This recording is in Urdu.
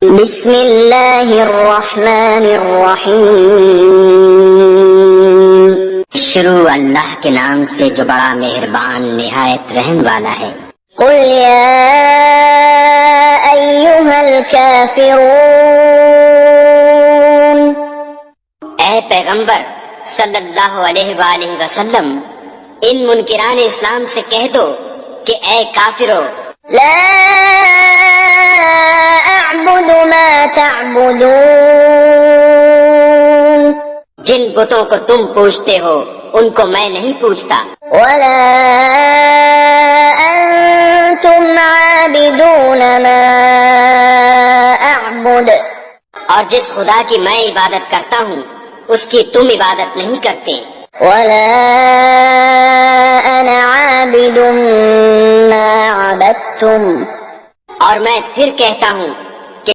بسم اللہ الرحمن الرحیم، شروع اللہ کے نام سے جو بڑا مہربان نہایت رحم والا ہے۔ قل یا ایھا الکافرون، اے پیغمبر صلی اللہ علیہ وآلہ وسلم، ان منکران اسلام سے کہہ دو کہ اے کافرو، لا اعبد ما تعبدون، جن بتوں کو تم پوجتے ہو ان کو میں نہیں پوجتا، ولا انتم عابدون ما اعبد، اور جس خدا کی میں عبادت کرتا ہوں اس کی تم عبادت نہیں کرتے، ولا انا عابد ما عبدتم، اور میں پھر کہتا ہوں